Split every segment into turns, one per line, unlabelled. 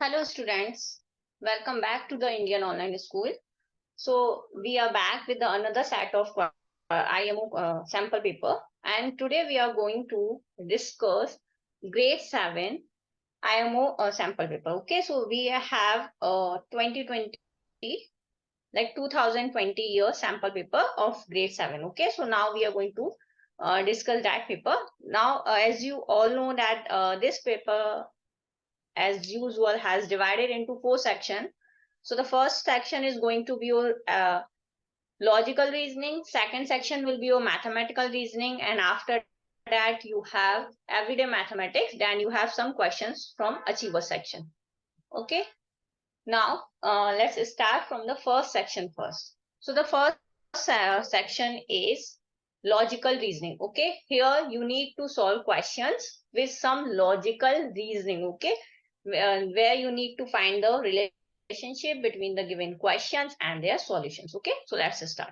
Hello students, welcome back to the Indian Online School. So we are back with another set of IMO sample paper, and today we are going to discuss grade 7 IMO sample paper. Okay, so we have 2020 like 2020 year sample paper of grade 7. Okay, so now we are going to discuss that paper. Now as you all know that this paper as usual has divided into 4 sections. So the first section is going to be your logical reasoning, second section will be your mathematical reasoning, and after that you have everyday mathematics, then you have some questions from achiever section. Okay, now let's start from the first section first. So the first section is logical reasoning. Okay, here you need to solve questions with some logical reasoning. Okay, where you need to find the relationship between the given questions and their solutions. Okay, so let's start.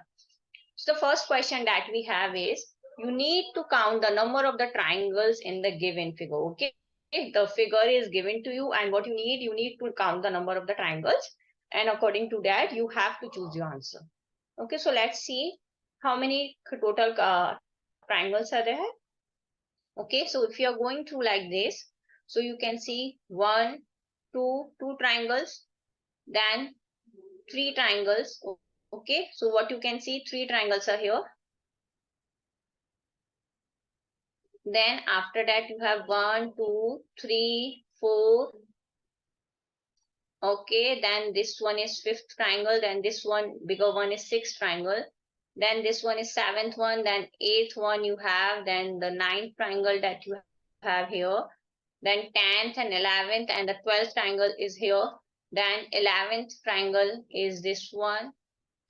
So the first question that we have is, you need to count the number of the triangles in the given figure. Okay, the figure is given to you, and what you need to count the number of the triangles, and according to that you have to choose your answer. Okay, so let's see how many total triangles are there. Okay, so if you are going through like this, so you can see two triangles, then three triangles. Okay, so what you can see, three triangles are here. Then after that you have 1, 2, 3, 4. Okay, then this one is fifth triangle, then this one bigger one is sixth triangle, then this one is seventh one, then eighth one you have, then the ninth triangle that you have here, then 10th and 11th, and the 12th triangle is here, then 11th triangle is this one,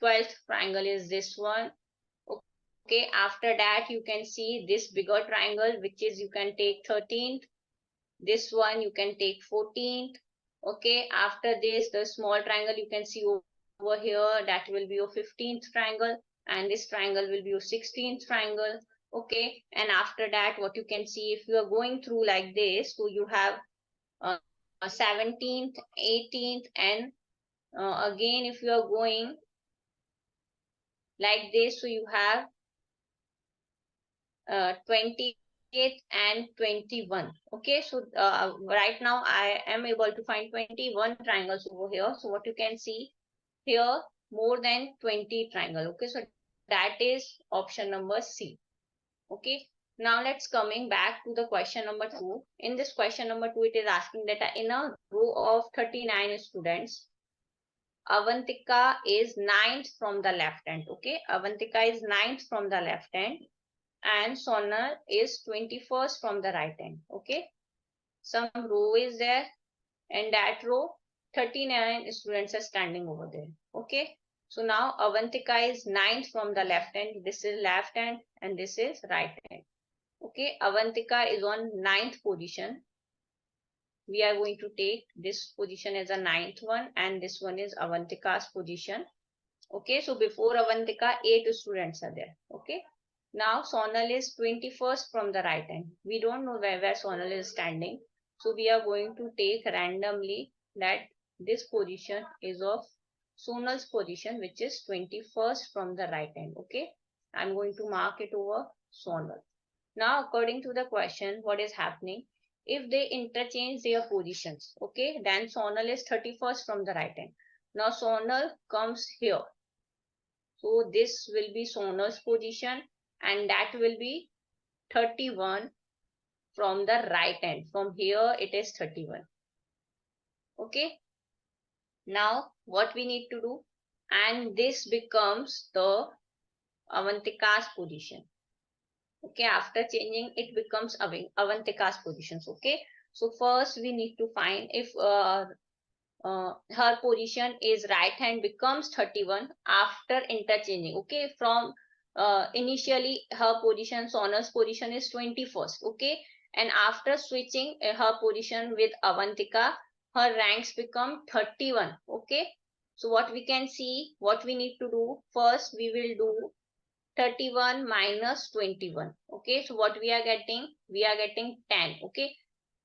12th triangle is this one. Okay, after that you can see this bigger triangle, which is you can take 13th, this one you can take 14th. Okay, after this the small triangle you can see over here, that will be your 15th triangle, and this triangle will be your 16th triangle. Okay, and after that what you can see, if you are going through like this, so you have 17th, 18th, and again if you are going like this, so you have 28 and 21. Okay, so right now I am able to find 21 triangles over here. So what you can see here, more than 20 triangle. Okay, so that is option number C. Okay, now let's coming back to the question number 2. In this question number 2, it is asking that in a row of 39 students, Avantika is 9th from the left hand. Okay, Avantika is 9th from the left hand, and Sonal is 21st from the right hand. Okay, some row is there, and that row 39 students are standing over there. Okay, so now Avantika is 9th from the left hand, this is left hand, and this is right hand. Okay, Avantika is on 9th position. We are going to take this position as a 9th one, and this one is Avantika's position. Okay, so before Avantika 8 students are there. Okay, now Sonal is 21st from the right hand. We don't know where Sonal is standing, so we are going to take randomly that this position is of Sonal's position, which is 21st from the right hand. Okay, I'm going to mark it over Sonal. Now according to the question, what is happening, if they interchange their positions, okay, then Sonal is 31st from the right hand. Now Sonal comes here, so this will be Sonal's position, and that will be 31 from the right hand. From here it is 31. Okay, now what we need to do, and this becomes the Avantika's position. Okay, after changing it becomes Avantika's positions. Okay, so first we need to find if her position is right hand becomes 31 after interchanging. Okay, from initially her position, Sonal's position is 21st. Okay, and after switching her position with Avantika, her ranks become 31. Okay, so what we can see, what we need to do, first we will do 31 minus 21. Okay, so what we are getting 10. Okay,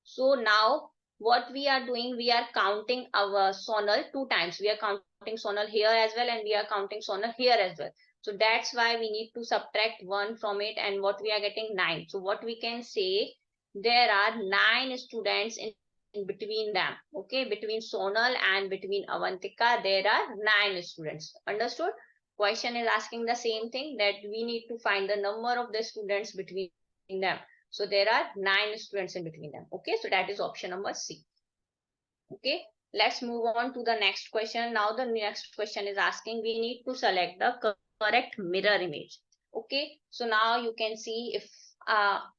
so now what we are doing, we are counting our sonal 2 times. We are counting sonal here as well, and we are counting sonal here as well. So that's why we need to subtract 1 from it, and what we are getting 9. So what we can say, there are 9 students in between them. Okay, between sonal and between Avantika, there are 9 students. Understood? Question is asking the same thing, that we need to find the number of the students between them. So there are 9 students in between them. Okay, so that is option number C. Okay, let's move on to the next question. Now the next question is asking, we need to select the correct mirror image. Okay, so now you can see if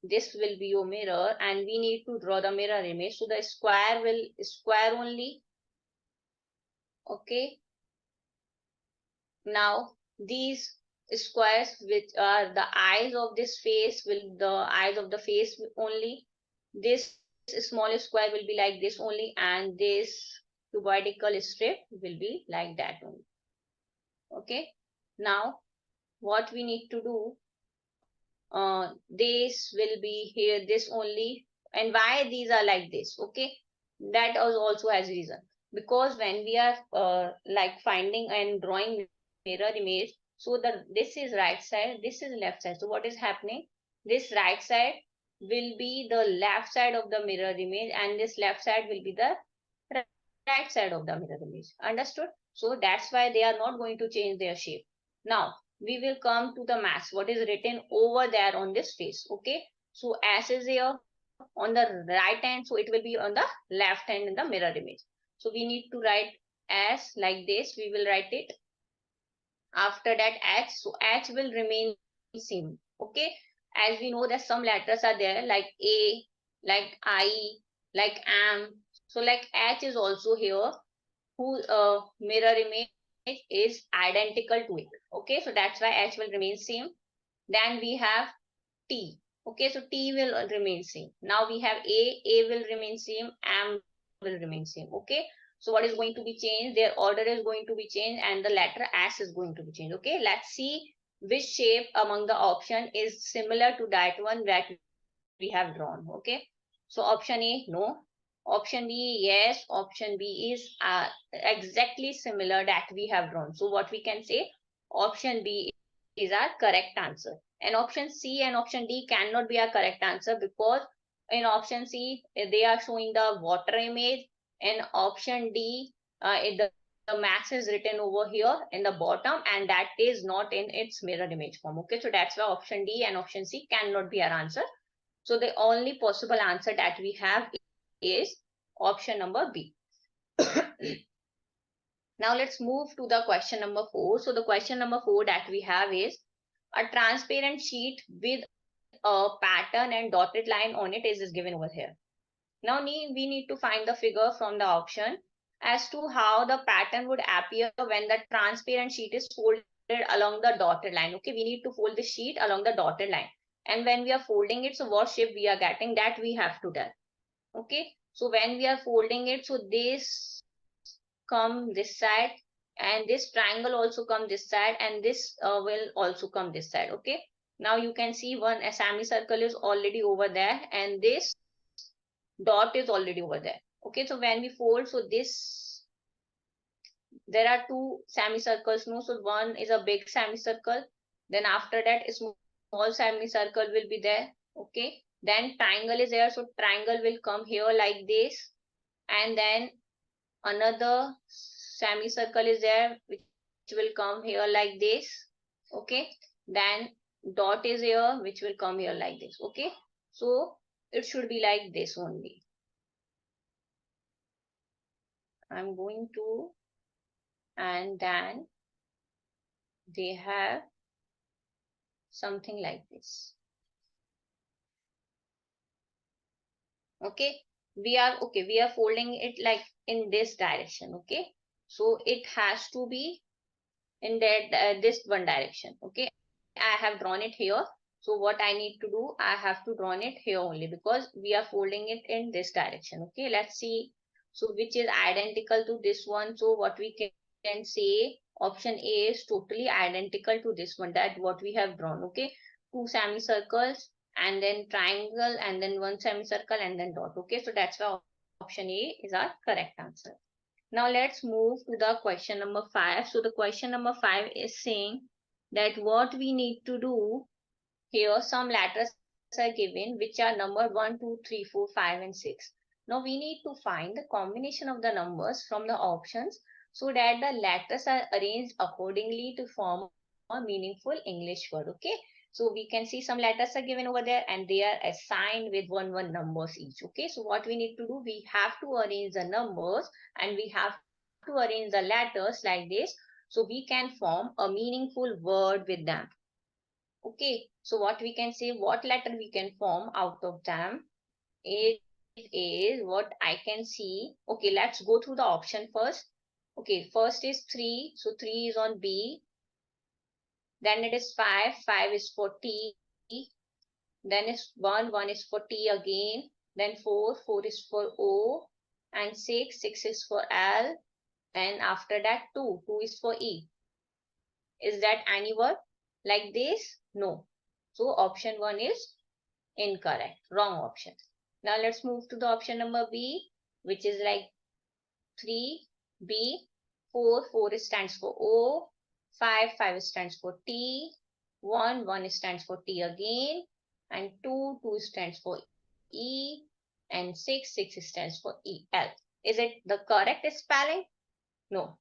this will be your mirror, and we need to draw the mirror image. So the square will square only. Okay, now these squares, which are the eyes of this face, will the eyes of the face only. This small square will be like this only, and this cuboidal strip will be like that only. Okay, now what we need to do, this will be here, this only. And why these are like this? Okay, that also has reason, because when we are like finding and drawing mirror image, so this is right side, this is left side. So what is happening, this right side will be the left side of the mirror image, and this left side will be the right side of the mirror image. Understood? So that's why they are not going to change their shape. Now we will come to the mass, what is written over there on this face. Okay, so S is here on the right hand, so it will be on the left hand in the mirror image. So we need to write S like this. We will write it. After that H, so H will remain same. Okay, as we know that some letters are there like A, like I, like M. So like H is also here, whose mirror image is identical to it. Okay, so that's why H will remain same. Then we have T. Okay, so T will remain same. Now we have A will remain same, M will remain same. Okay, so what is going to be changed? Their order is going to be changed, and the letter S is going to be changed. Okay, let's see which shape among the option is similar to that one that we have drawn. Okay, so option A, no. Option B, yes. Option B is exactly similar that we have drawn. So what we can say, option B is our correct answer. And option C and option D cannot be a correct answer, because in option C, they are showing the water image. And option D, the max is written over here in the bottom, and that is not in its mirror image form. Okay, so that's why option D and option C cannot be our answer. So the only possible answer that we have is option number B. Now let's move to the question number 4. So the question number 4 that we have is, a transparent sheet with a pattern and dotted line on it is given over here. Now we need to find the figure from the option as to how the pattern would appear when the transparent sheet is folded along the dotted line. Okay, we need to fold the sheet along the dotted line. And when we are folding it, so what shape we are getting, that we have to tell. Okay, so when we are folding it, so this come this side, and this triangle also come this side, and this will also come this side. Okay, now you can see one semicircle is already over there, and this dot is already over there. Okay, so when we fold, so this, there are two semicircles, no? So one is a big semicircle, then after that a small semicircle will be there. Okay, then triangle is there, so triangle will come here like this, and then another semicircle is there which will come here like this. Okay, then dot is here which will come here like this. Okay, so it should be like this only. I'm going to, and then they have something like this. Okay, we are folding it like in this direction. Okay, so it has to be in that this one direction. Okay, I have drawn it here. So what I need to do, I have to draw it here only, because we are folding it in this direction. Okay, let's see. So which is identical to this one. So what we can say, option A is totally identical to this one, that what we have drawn. Okay, two semicircles, and then triangle, and then one semicircle, and then dot. Okay, so that's why option A is our correct answer. Now let's move to the question number 5. So the question number 5 is saying that what we need to do here, some letters are given which are number 1, 2, 3, 4, 5 and 6. Now we need to find the combination of the numbers from the options so that the letters are arranged accordingly to form a meaningful English word. Okay. So we can see some letters are given over there and they are assigned with one numbers each. Okay. So what we need to do, we have to arrange the numbers and we have to arrange the letters like this so we can form a meaningful word with them. Okay, so what we can say, what letter we can form out of them, it is what I can see. Okay, let's go through the option first. Okay, first is 3, so 3 is on B. Then it is 5, 5 is for T. Then is 1, 1 is for T again. Then 4, 4 is for O. And 6, 6 is for L. And after that 2, 2 is for E. Is that any word like this? No. So option 1 is incorrect, wrong option. Now let's move to the option number B, which is like 3B, 4, 4 stands for O, 5, 5 stands for T, 1, 1 stands for T again, and 2, 2 stands for E, and 6, 6 stands for EL. Is it the correct spelling? No.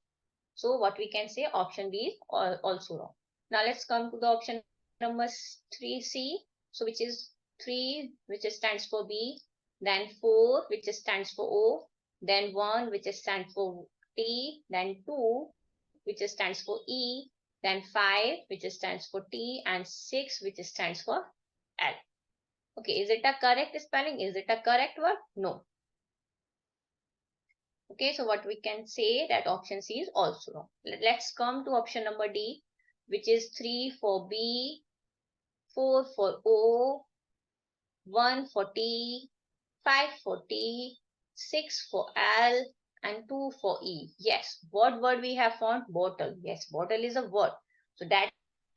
So what we can say, option B is also wrong. Now let's come to the option number 3C, so which is 3, which stands for B, then 4, which stands for O, then 1, which stands for T, then 2, which stands for E, then 5, which stands for T, and 6, which stands for L. Okay, is it a correct spelling? Is it a correct word? No. Okay, so what we can say, that option C is also wrong. Let's come to option number D, which is 3 for B, 4 for O, 1 for T, 5 for T, 6 for L, and 2 for E. Yes, what word we have found? Bottle. Yes, bottle is a word. So that's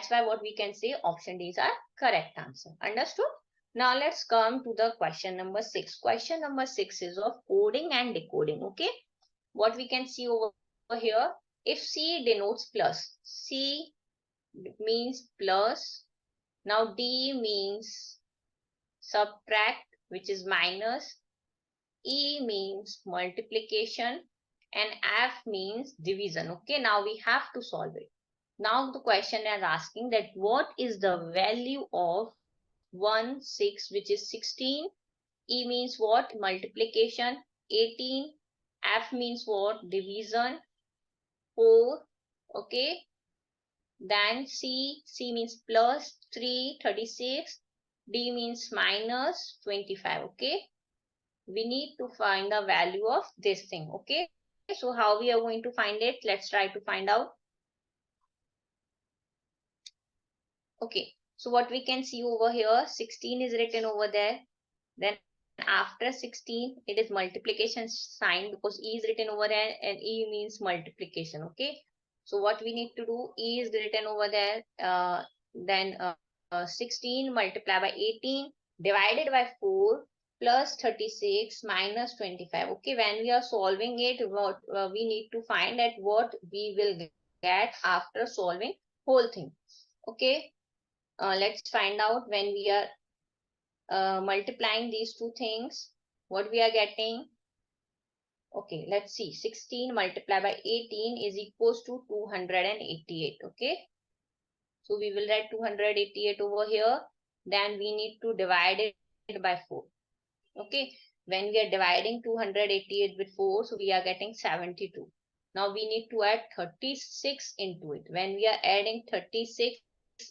why what we can say, option D is our correct answer. Understood? Now let's come to the question number 6. Question number 6 is of coding and decoding. Okay. What we can see over here, if C denotes plus, C means plus. Now D means subtract, which is minus. E means multiplication, and F means division. Okay, now we have to solve it. Now the question is asking that what is the value of 1, 6, which is 16. E means what? Multiplication. 18. F means what? Division. 4. Okay. Then C means plus 3, 36. D means minus 25. Okay. We need to find the value of this thing. Okay. So how we are going to find it? Let's try to find out. Okay. So what we can see over here, 16 is written over there. Then after 16, it is multiplication sign because E is written over there and E means multiplication. Okay. So what we need to do, E is written over there. Then 16 multiplied by 18 divided by 4 plus 36 minus 25. Okay. When we are solving it, what we need to find that what we will get after solving whole thing. Okay. Let's find out when we are multiplying these two things, what we are getting. Okay, let's see. 16 multiplied by 18 is equals to 288. Okay, so we will write 288 over here. Then we need to divide it by 4. Okay, when we are dividing 288 with 4, so we are getting 72. Now we need to add 36 into it. When we are adding 36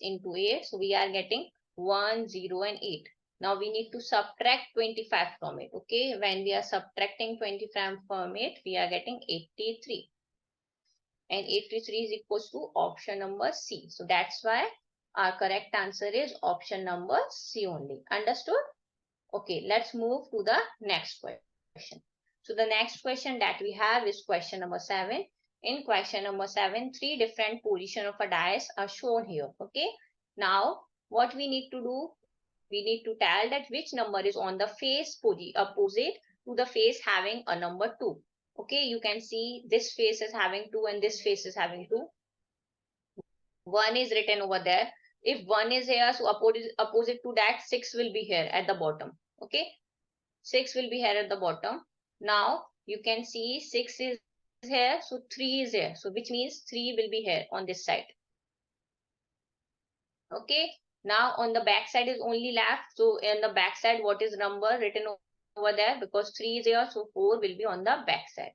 into A, so we are getting 1, 0 and 8. Now we need to subtract 25 from it. Okay, when we are subtracting 25 from it, we are getting 83. And 83 is equals to option number C. So that's why our correct answer is option number C only. Understood? Okay, let's move to the next question. So the next question that we have is question number 7. In question number 7, 3 different positions of a dice are shown here. Okay. Now, what we need to do, we need to tell that which number is on the face opposite to the face having a number 2. Okay, you can see this face is having 2 and this face is having 2. 1 is written over there. If 1 is here, so opposite to that, 6 will be here at the bottom. Okay, 6 will be here at the bottom. Now you can see 6 is here, so 3 is here. So which means 3 will be here on this side. Okay, now on the back side is only left. So in the back side, what is number written over there? Because 3 is here, so 4 will be on the back side.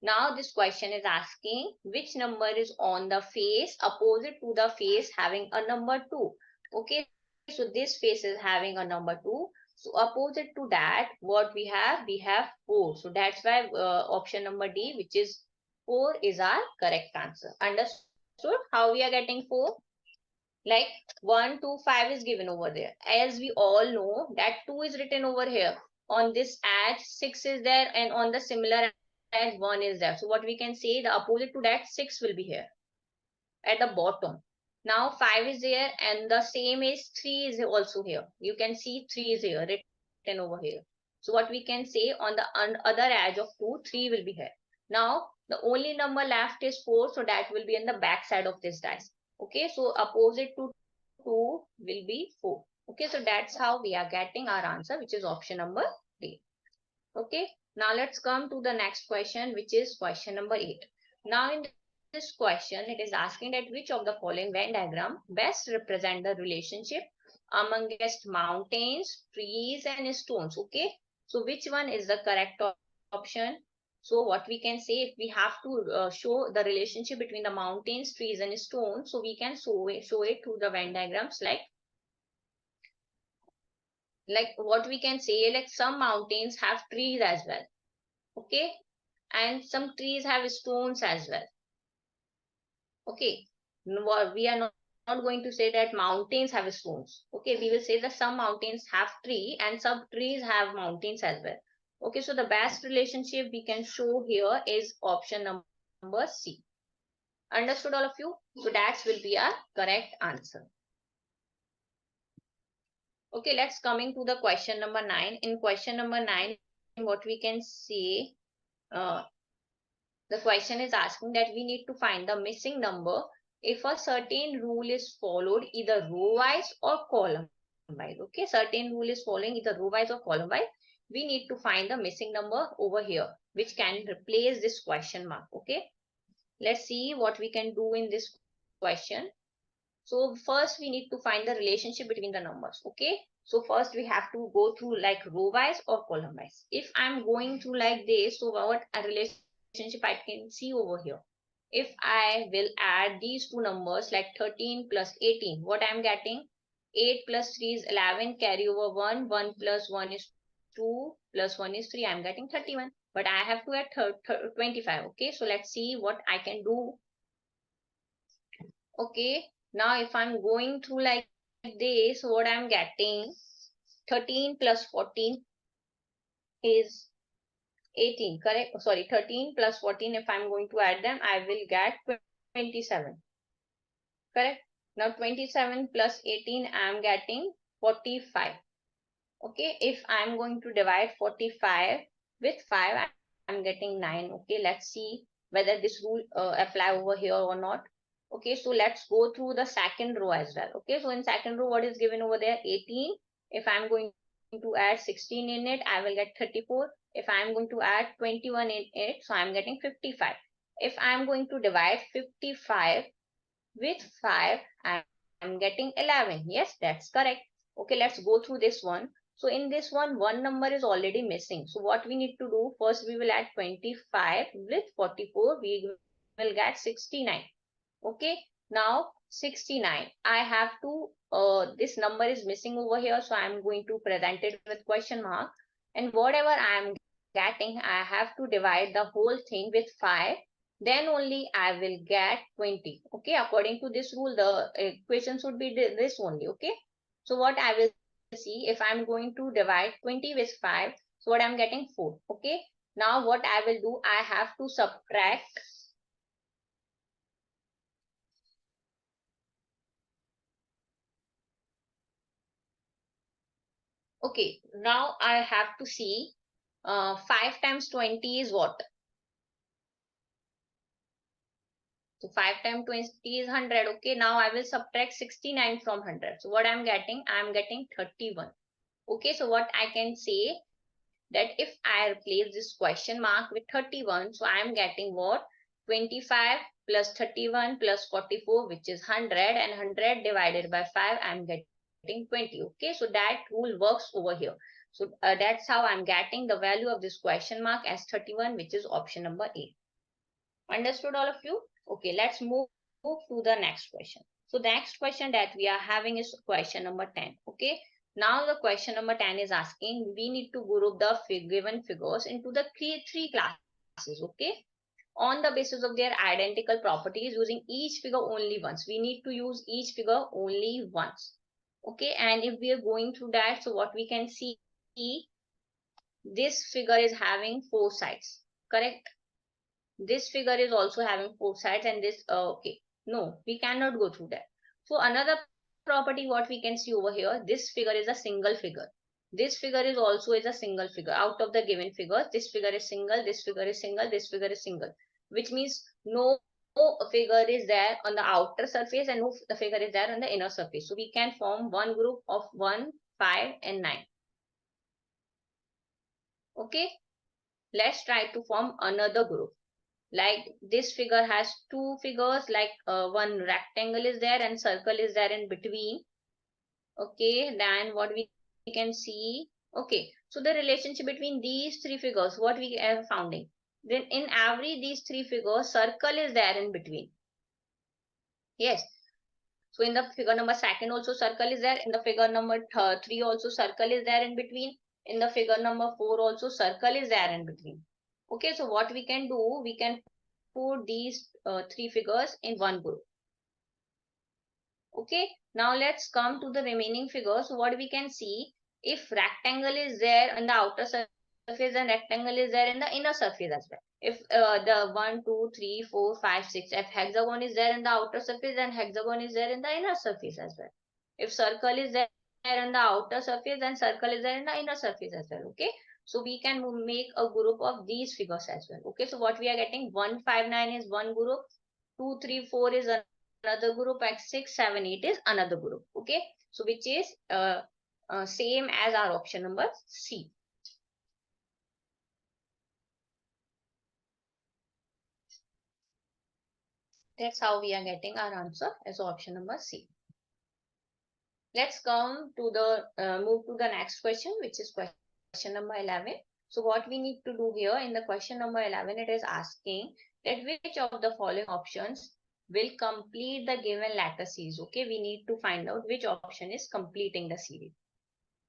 Now this question is asking which number is on the face opposite to the face having a number 2. Okay, so this face is having a number 2. So opposite to that, what we have? We have 4. So that's why option number D, which is 4, is our correct answer. Understood how we are getting 4? Like 1, 2, 5 is given over there. As we all know that 2 is written over here. On this edge, 6 is there, and on the similar edge, 1 is there. So what we can say, the opposite to that, 6 will be here at the bottom. Now 5 is there, and the same is 3 is also here. You can see 3 is here written over here. So what we can say, on the other edge of 2, 3 will be here. Now the only number left is 4, so that will be in the back side of this dice. Okay, so opposite to 2 will be 4. Okay, so that's how we are getting our answer, which is option number D. Okay, now let's come to the next question, which is question number 8. Now in this question, it is asking that which of the following Venn diagram best represent the relationship amongst mountains, trees, and stones. Okay, so which one is the correct option? So what we can say, if we have to show the relationship between the mountains, trees, and stones, so we can show it through the Venn diagrams, like what we can say, like some mountains have trees as well. Okay, and some trees have stones as well. Okay, we are not going to say that mountains have stones. Okay, we will say that some mountains have tree and some trees have mountains as well. Okay, so the best relationship we can show here is option number C. Understood, all of you? So that will be our correct answer. Okay, let's coming to the question number 9. In question number 9, what we can see, the question is asking that we need to find the missing number if a certain rule is followed either row wise or column wise. Okay, certain rule is following either row wise or column wise. We need to find the missing number over here, which can replace this question mark. Okay, let's see what we can do in this question. So first we need to find the relationship between the numbers. Okay, so first we have to go through like row wise or column wise. If I'm going through like this, so what a relationship I can see over here. If I will add these two numbers like 13 plus 18, what I'm getting? 8 plus 3 is 11, carry over 1, 1 plus 1 is 2, plus 1 is 3, I'm getting 31. But I have to add 25. Okay, so let's see what I can do. Okay, now if I'm going through like this, what I'm getting, 13 plus 14 is 18, correct? Sorry, 13 plus 14, if I'm going to add them, I will get 27, correct? Now 27 plus 18, I'm getting 45. Okay, if I'm going to divide 45 with 5, I'm getting 9. Okay, let's see whether this rule apply over here or not. Okay, so let's go through the second row as well. Okay, so in second row, what is given over there? 18. If I'm going to add 16 in it, I will get 34. If I'm going to add 21 in it, so I'm getting 55. If I'm going to divide 55 with 5, I'm getting 11. Yes, that's correct. Okay, let's go through this one. So in this one number is already missing. So what we need to do, first we will add 25 with 44. We will get 69. Okay, now 69. I have to, this number is missing over here. So I'm going to present it with question mark. And whatever I am getting, I have to divide the whole thing with 5. Then only I will get 20. Okay, according to this rule, the equation should be this only. Okay, so what I will see, if I'm going to divide 20 with 5, so what I'm getting 4. Okay, now what I will do, I have to subtract. Okay, now I have to see 5 times 20 is what? So 5 times 20 is 100. Okay, now I will subtract 69 from 100. So what I'm getting? I'm getting 31. Okay, so what I can say that if I replace this question mark with 31, so I'm getting what? 25 plus 31 plus 44, which is 100, and 100 divided by 5, I'm getting 20. Okay, so that rule works over here. So that's how I'm getting the value of this question mark as 31, which is option number A. Understood, all of you? Okay, let's move to the next question. So the next question that we are having is question number 10. Okay, now the question number 10 is asking, we need to group the given figures into the three classes. Okay, on the basis of their identical properties, using each figure only once. We need to use each figure only once. Okay, and if we are going through that, so what we can see, this figure is having four sides, correct? This figure is also having four sides, and this okay, no, we cannot go through that. So another property what we can see over here, this figure is a single figure. This figure is also is a single figure. Out of the given figures, this figure is single, this figure is single, this figure is single, which means no figure is there on the outer surface and no figure is there on the inner surface. So we can form one group of 1, 5 and 9. Okay, let's try to form another group. Like this figure has two figures, like one rectangle is there and circle is there in between. Okay, then what we can see, okay, so the relationship between these three figures, what we are founding, then in every these three figures, circle is there in between. Yes, so in the figure number second also circle is there, in the figure number three also circle is there in between, in the figure number 4 also circle is there in between. Okay, so what we can do, we can put these three figures in one group. Okay, now let's come to the remaining figures. What we can see, if rectangle is there on the outer surface and rectangle is there in the inner surface as well. If the 1, 2, 3, 4, 5, 6, if hexagon is there in the outer surface, then hexagon is there in the inner surface as well. If circle is there in the outer surface, then circle is there in the inner surface as well. Okay, so we can make a group of these figures as well. Okay, so what we are getting, 1, 5, 9 is one group, 2, 3, 4 is another group, and 6, 7, 8 is another group. Okay, so which is same as our option number C. That's how we are getting our answer as option number C. Let's come to the move to the next question, which is question number 11. So what we need to do here in the question number 11, it is asking that which of the following options will complete the given letter series. Okay, we need to find out which option is completing the series.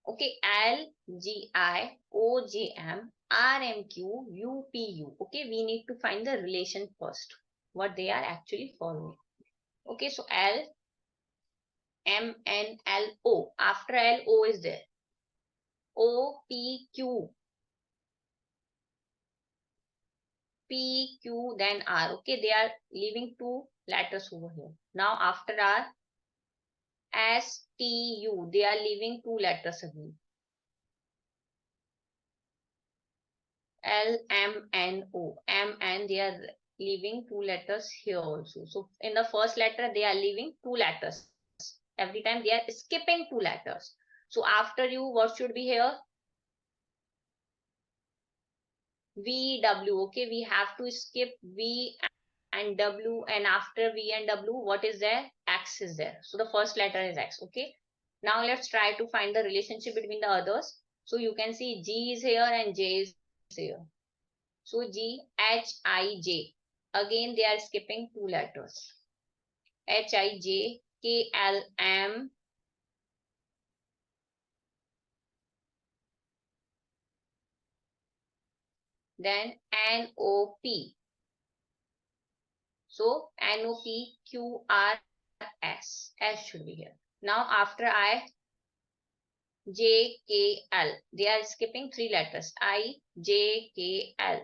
Okay, L, G, I, O, J, M, R, M, Q, U, P, U. Okay, we need to find the relation first, what they are actually following. Okay, so L, M, N, L, O. After L, O is there. O, P, Q. P, Q, then R. Okay, they are leaving two letters over here. Now after R, S, T, U. They are leaving two letters again. L, M, N, O. M, N, they are leaving two letters here also. So in the first letter, they are leaving two letters. Every time they are skipping two letters. So after U, what should be here? V, W. Okay, we have to skip V and W, and after V and W, what is there? X is there. So the first letter is X. Okay, now let's try to find the relationship between the others. So you can see G is here and J is here. So G, H, I, J. Again, they are skipping two letters. H, I, J, K, L, M. Then N, O, P. So N, O, P, Q, R, S. S should be here. Now after I, J, K, L. They are skipping three letters. I, J, K, L.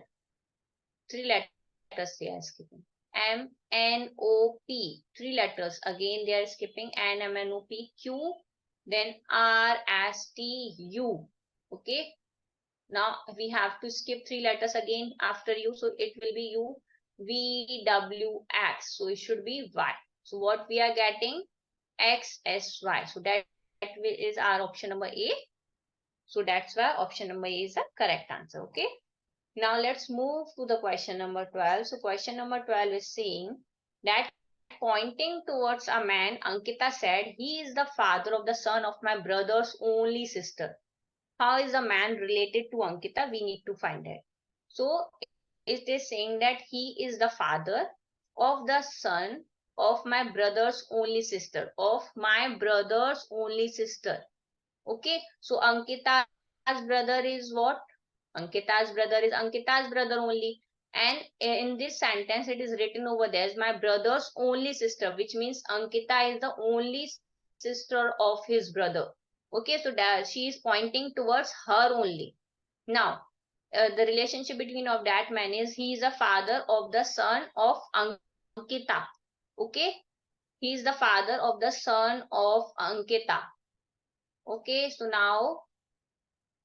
Three letters they are skipping. M, N, O, P. Three letters. Again they are skipping N, M, N, O, P, Q. Then R, S, T, U. Okay. Now we have to skip 3 letters again after U. So it will be U, V, W, X. So it should be Y. So what we are getting? X, S, Y. So that is our option number A. So that's why option number A is the correct answer. Okay. Now let's move to the question number 12. So question number 12 is saying that pointing towards a man, Ankita said, he is the father of the son of my brother's only sister. How is the man related to Ankita? We need to find it. So it is saying that he is the father of the son of my brother's only sister. Of my brother's only sister. Okay. So Ankita's brother is what? Ankita's brother is Ankita's brother only. And in this sentence, it is written over there as my brother's only sister, which means Ankita is the only sister of his brother. Okay, so that she is pointing towards her only. Now, the relationship between of that man is he is the father of the son of Ankita. Okay, he is the father of the son of Ankita. Okay, so now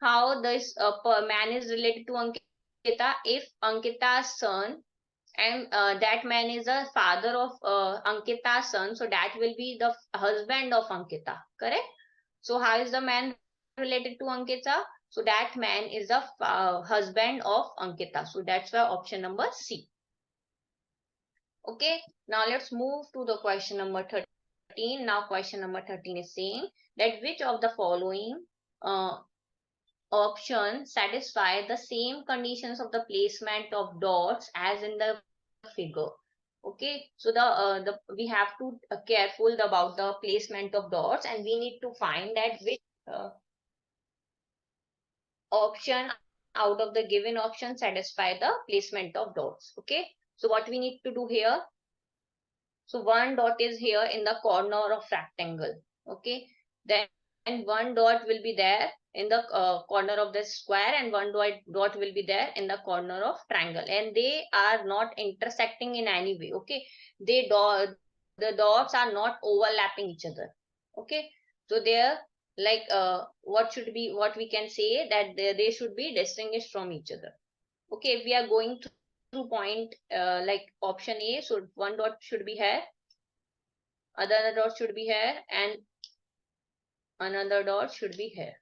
how this man is related to Ankita? If Ankita's son and that man is the father of Ankita's son, so that will be the husband of Ankita, correct? So how is the man related to Ankita? So that man is the husband of Ankita. So that's why option number C. Okay, now let's move to the question number 13. Now question number 13 is saying that which of the following uh, option satisfy the same conditions of the placement of dots as in the figure. Okay, so the we have to careful about the placement of dots, and we need to find that which option out of the given option satisfy the placement of dots. Okay, so what we need to do here, so one dot is here in the corner of rectangle. Okay, then one dot will be there in the corner of the square, and one dot will be there in the corner of triangle, and they are not intersecting in any way. Okay, the dots are not overlapping each other. Okay, so there, like what we can say that they should be distinguished from each other. Okay, if we are going through point like option A, so one dot should be here, other dot should be here, and another dot should be here.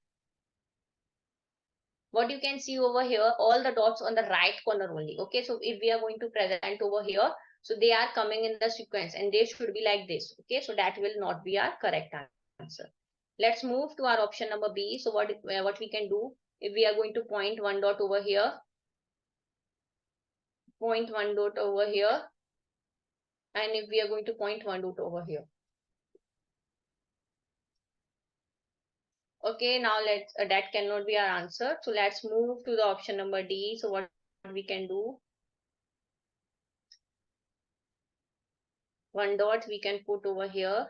What you can see over here, all the dots on the right corner only. Okay, so if we are going to present over here, so they are coming in the sequence and they should be like this. Okay, so that will not be our correct answer. Let's move to our option number B. So what we can do, if we are going to point one dot over here, point one dot over here, and if we are going to point one dot over here. Okay, now let's that cannot be our answer. So let's move to the option number D. So what we can do, one dot we can put over here,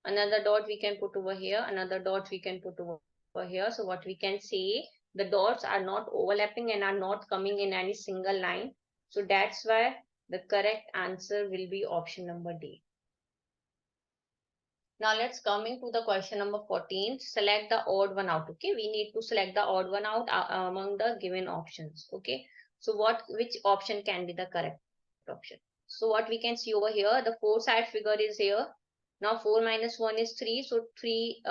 another dot we can put over here, another dot we can put over here. So what we can say, the dots are not overlapping and are not coming in any single line. So that's why the correct answer will be option number D. Now let's coming to the question number 14. Select the odd one out. Okay, we need to select the odd one out among the given options. Okay, so which option can be the correct option? So what we can see over here, the four side figure is here. Now 4 minus 1 is 3. So three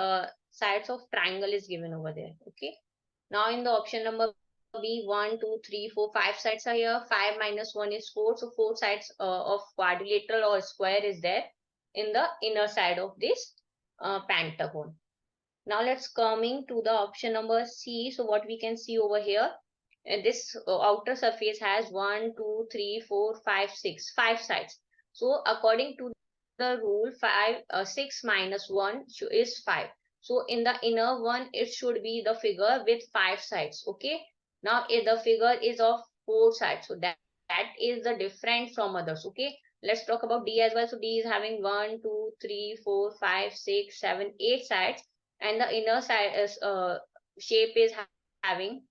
sides of triangle is given over there. Okay. Now in the option number B, 1, 2, 3, 4, 5 sides are here. 5 minus 1 is 4. So 4 sides of quadrilateral or square is there in the inner side of this pentagon. Now let's coming to the option number C. So what we can see over here, this outer surface has 1, 2, 3, 4, 5, 6, 5 sides. So according to the rule, 6 minus 1 is 5. So in the inner one, it should be the figure with 5 sides. Okay. Now the figure is of 4 sides. So that is the different from others. Okay. Let's talk about D as well. So D is having 1, 2, 3, 4, 5, 6, 7, 8 sides, and the inner side is shape is having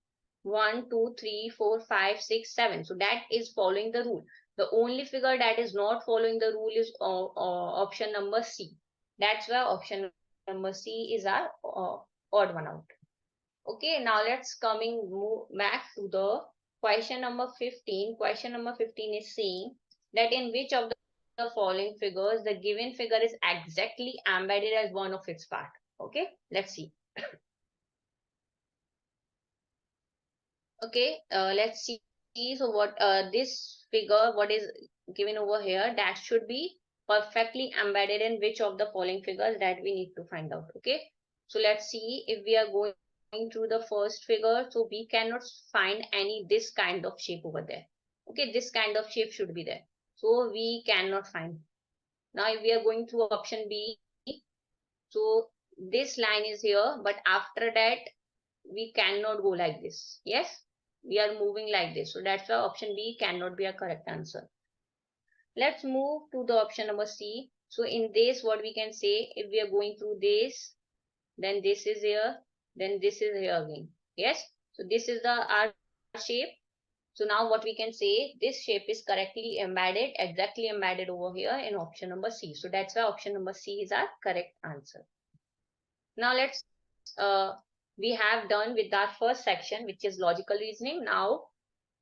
1, 2, 3, 4, 5, 6, 7. So that is following the rule. The only figure that is not following the rule is option number C. That's why option number C is our odd one out. Okay, now let's move back to the question number 15. Question number 15 is saying that in which of the following figures the given figure is exactly embedded as one of its part. Okay, let's see. Okay, let's see. So what this figure, what is given over here, that should be perfectly embedded in which of the following figures that we need to find out. Okay, so let's see if we are going through the first figure. So we cannot find any this kind of shape over there. Okay, this kind of shape should be there. So we cannot find. Now if we are going through option B, so this line is here, but after that we cannot go like this. Yes, we are moving like this. So that's why option B cannot be a correct answer. Let's move to the option number C. So in this, what we can say, if we are going through this, then this is here, then this is here again. Yes, so this is the R shape. So now what we can say, this shape is correctly embedded, exactly embedded over here in option number C. So that's why option number C is our correct answer. Now let's we have done with our first section, which is logical reasoning. Now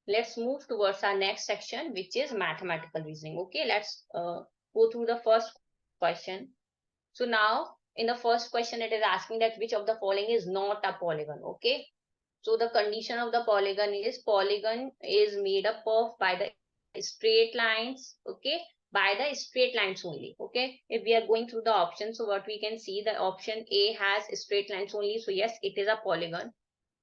let's move towards our next section, which is mathematical reasoning. Okay, let's go through the first question. So now in the first question, it is asking that which of the following is not a polygon. Okay, so the condition of the polygon is made up of by the straight lines. Okay, by the straight lines only. Okay, if we are going through the options, so what we can see, the option A has straight lines only, so yes, it is a polygon.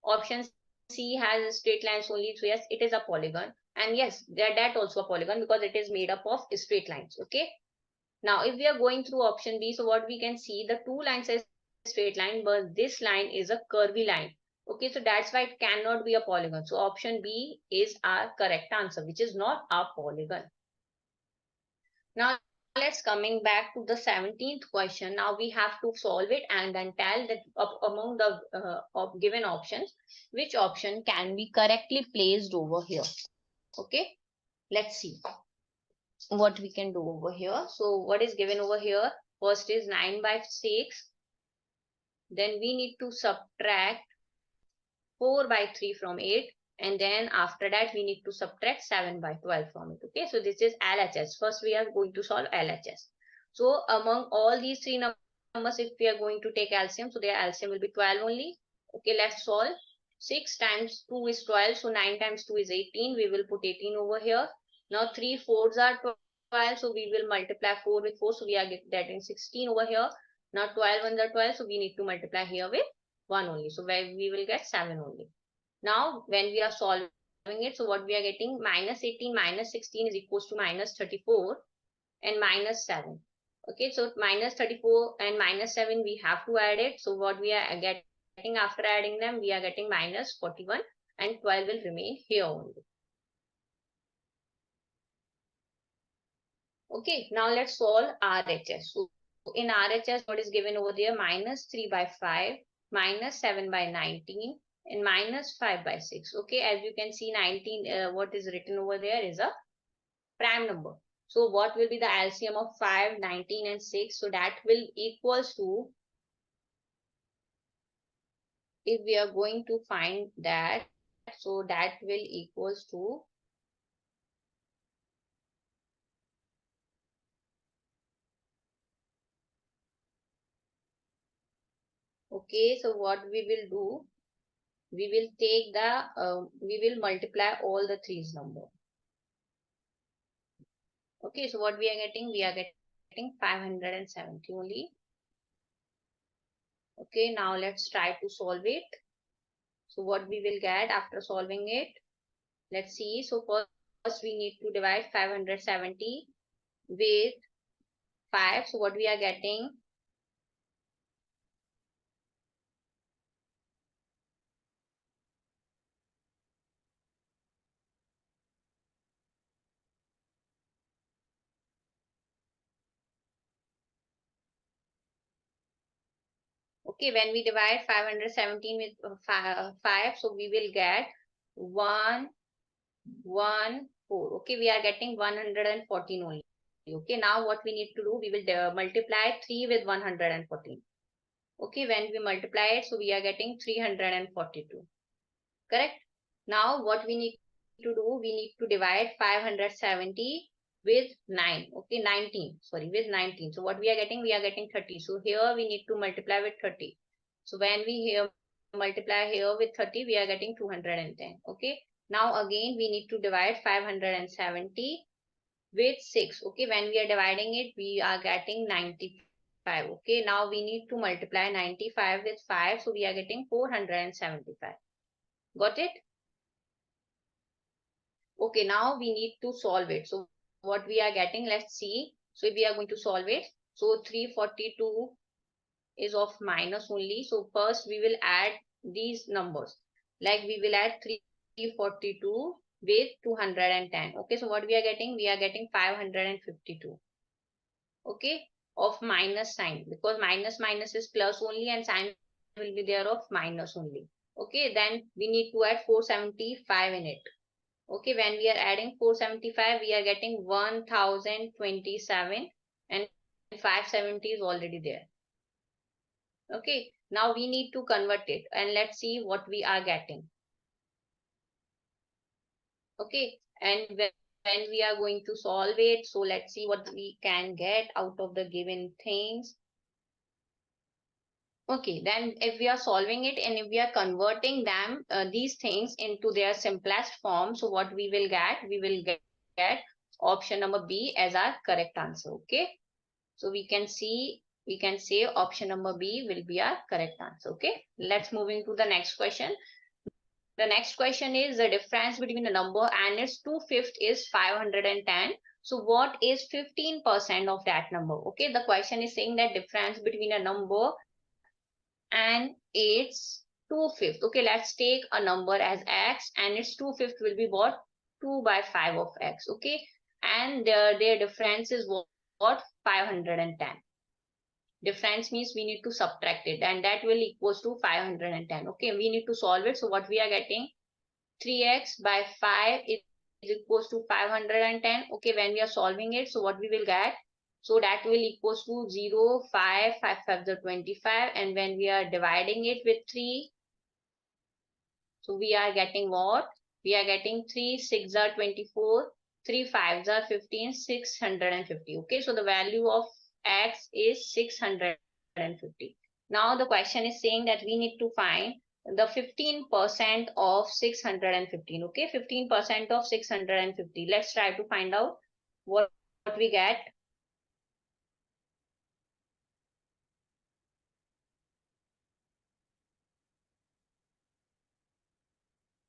Option C has straight lines only, so yes, it is a polygon. And yes, that also a polygon because it is made up of straight lines. Okay, now if we are going through option B, so what we can see, the two lines is straight line, but this line is a curvy line. Okay, so that's why it cannot be a polygon. So option B is our correct answer, which is not a polygon. Now let's coming back to the 17th question. Now we have to solve it and then tell that among the given options, which option can be correctly placed over here. Okay, let's see what we can do over here. So what is given over here? First is 9 by 6. Then we need to subtract 4 by 3 from 8. And then after that, we need to subtract 7 by 12 from it. Okay, so this is LHS. First, we are going to solve LHS. So among all these three numbers, if we are going to take LCM, so their LCM will be 12 only. Okay, let's solve. 6 times 2 is 12. So 9 times 2 is 18. We will put 18 over here. Now 3 4s are 12. So we will multiply 4 with 4. So we are getting 16 over here. Now 12 ones are 12. So we need to multiply here with 1 only. So we will get 7 only. Now, when we are solving it, so what we are getting, minus 18 minus 16 is equals to minus 34 and minus 7. Okay, so minus 34 and minus 7, we have to add it. So what we are getting after adding them, we are getting minus 41 and 12 will remain here only. Okay, now let's solve RHS. So in RHS, what is given over there, minus 3 by 5, minus 7 by 19, and minus 5 by 6. Okay, as you can see, 19, what is written over there is a prime number. So what will be the LCM of 5, 19, and 6? So that will equals to, if we are going to find that, so that will equals to, okay, so what we will do, we will take the, we will multiply all the threes number. Okay, so what we are getting? We are getting 570 only. Okay, now let's try to solve it. So what we will get after solving it? Let's see. So first we need to divide 570 with 5. So what we are getting? Okay, when we divide 517 with 5, so we will get 1, 1, 4. Okay, we are getting 114 only. Okay, now what we need to do, we will multiply 3 with 114. Okay, when we multiply it, so we are getting 342. Correct? Now what we need to do, we need to divide 570 with 9. Okay, 19. Sorry, with 19. So what we are getting? We are getting 30. So here we need to multiply with 30. So when we here multiply here with 30, we are getting 210. Okay. Now again we need to divide 570 with 6. Okay, when we are dividing it, we are getting 95. Okay, now we need to multiply 95 with 5. So we are getting 475. Got it? Okay, now we need to solve it. So what we are getting, let's see. So if we are going to solve it, so 342 is of minus only. So first we will add these numbers. Like we will add 342 with 210. Okay, so what we are getting? We are getting 552. Okay, of minus sign, because minus minus is plus only and sign will be there of minus only. Okay, then we need to add 475 in it. Okay, when we are adding 475, we are getting 1027 and 570 is already there. Okay, now we need to convert it and let's see what we are getting. Okay, and when we are going to solve it, so let's see what we can get out of the given things. Okay, then if we are solving it and if we are converting them, these things into their simplest form, so what we will get? We will get option number B as our correct answer. Okay, so we can say option number B will be our correct answer. Okay, let's moving to the next question. The next question is the difference between a number and its 2/5 is 510. So what is 15% of that number? Okay, the question is saying that difference between a number and its 2/5. Okay, let's take a number as x and its 2/5 will be what? 2 by 5 of x. Okay, and their difference is what? 510. Difference means we need to subtract it and that will equals to 510. Okay, we need to solve it. So what we are getting? 3x by 5 is equals to 510. Okay, when we are solving it, so what we will get? So that will equals to 0, 5, 5, 5 is 25. And when we are dividing it with 3, so we are getting what? We are getting 3, 6 are 24, 3, 5 are 15, 650. Okay, so the value of x is 650. Now the question is saying that we need to find the 15% of 615. Okay, 15% of 650. Let's try to find out what we get.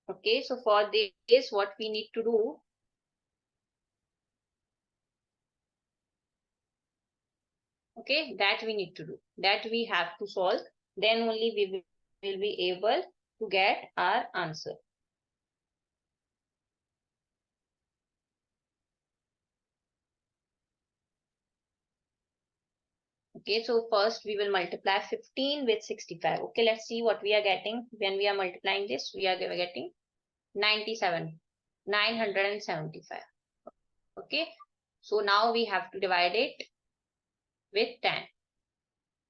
Okay, so for this, what we need to do? Okay, that we need to do. That we have to solve. Then only we will be able to get our answer. Okay, so first we will multiply 15 with 65. Okay, let's see what we are getting. When we are multiplying this, we are getting 97, 975. Okay, so now we have to divide it with 10.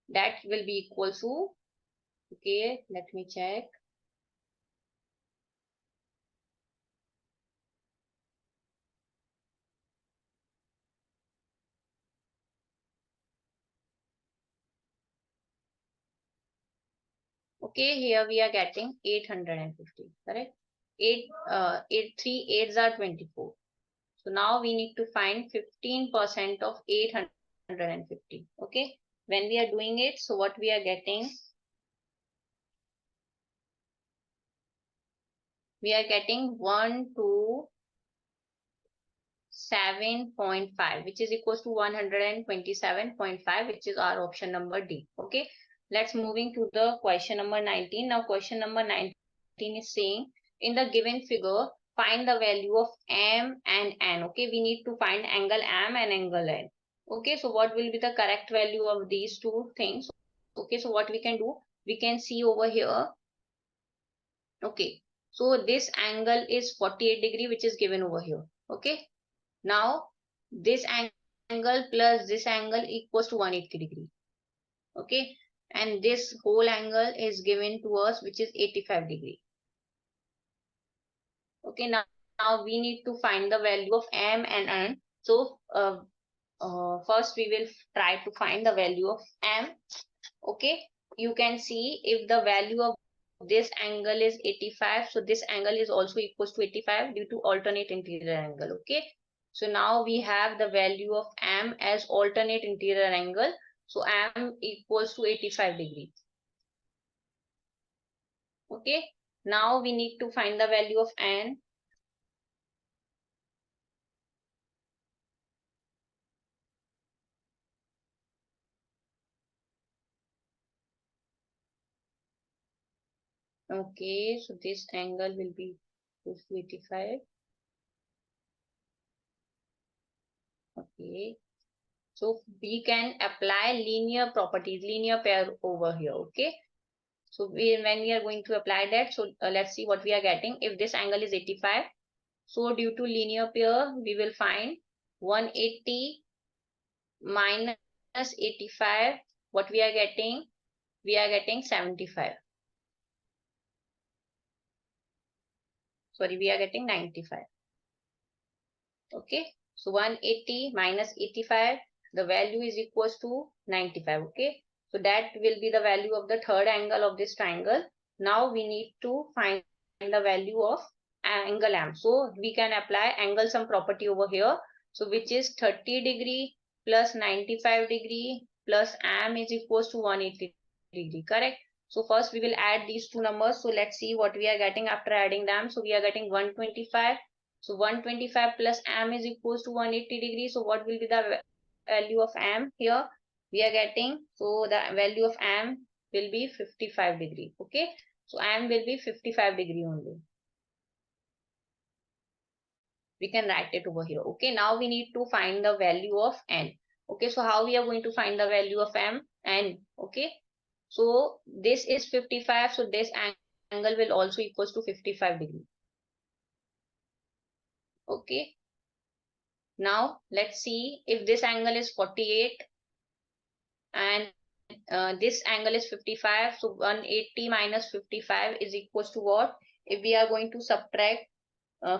That will be equal to, okay, let me check. Okay, here we are getting 850, correct? 3 8s are 24. So now we need to find 15% of 850. Okay, when we are doing it, so what we are getting? We are getting 127.5, which is equals to 127.5, which is our option number D. Okay, let's moving to the question number 19. Now question number 19 is saying in the given figure find the value of M and N. Okay, we need to find angle M and angle N. Okay, so what will be the correct value of these two things? Okay, so what we can do, we can see over here. Okay, so this angle is 48 degree, which is given over here. Okay, now this angle plus this angle equals to 180 degree. Okay, and this whole angle is given to us, which is 85 degree. Okay, now we need to find the value of m and n. So first we will try to find the value of m. Okay, you can see if the value of this angle is 85, so this angle is also equals to 85 due to alternate interior angle. Okay, so now we have the value of m as alternate interior angle, so m equals to 85 degree. Okay, now we need to find the value of n. Okay, so this angle will be equals to 85. Okay, so we can apply linear properties, linear pair over here. Okay, so when we are going to apply that, so let's see what we are getting. If this angle is 85, so due to linear pair, we will find 180 minus 85. What we are getting? We are getting 75. Sorry, we are getting 95. Okay, so 180 minus 85, the value is equals to 95. Okay, so that will be the value of the third angle of this triangle. Now we need to find the value of angle m. So we can apply angle sum property over here, so which is 30 degree plus 95 degree plus m is equals to 180 degree, correct? So first we will add these two numbers. So let's see what we are getting after adding them. So we are getting 125. So 125 plus m is equals to 180 degrees. So what will be the value of m here? We are getting, so the value of m will be 55 degree. Okay, so m will be 55 degree only. We can write it over here. Okay, now we need to find the value of n. Okay, so how we are going to find the value of m? N. Okay, so this is 55, so this angle will also equals to 55 degree. Okay, now let's see if this angle is 48 and this angle is 55. So 180 minus 55 is equals to what? If we are going to subtract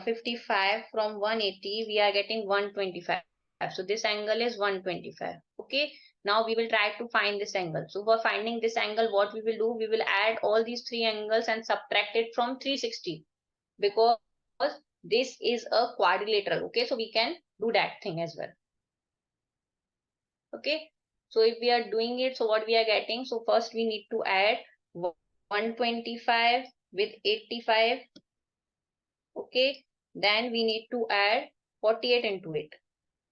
55 from 180, we are getting 125. So this angle is 125. Okay, now we will try to find this angle. So for finding this angle, what we will do, we will add all these three angles and subtract it from 360, because this is a quadrilateral. Okay, so we can do that thing as well. Okay, so if we are doing it, so what we are getting, so first we need to add 125 with 85. Okay, then we need to add 48 into it.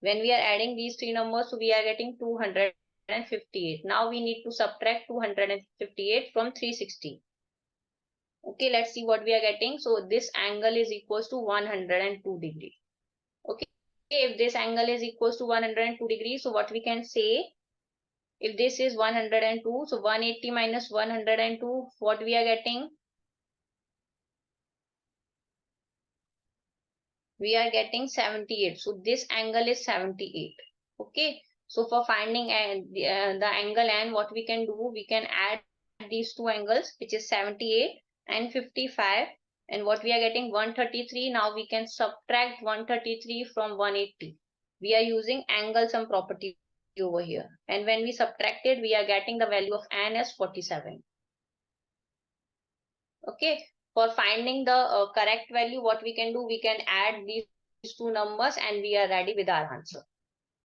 When we are adding these three numbers, so we are getting 258. Now we need to subtract 258 from 360. Okay, let's see what we are getting. So this angle is equals to 102 degree. Okay, if this angle is equals to 102 degrees, so what we can say, if this is 102, so 180 minus 102, what we are getting? We are getting 78. So this angle is 78. Okay, so for finding the angle and what we can do, we can add these two angles, which is 78 and 55, and what we are getting 133. Now we can subtract 133 from 180. We are using angle sum property over here, and when we subtract it, we are getting the value of n as 47. Okay, for finding the correct value, what we can do, we can add these two numbers and we are ready with our answer.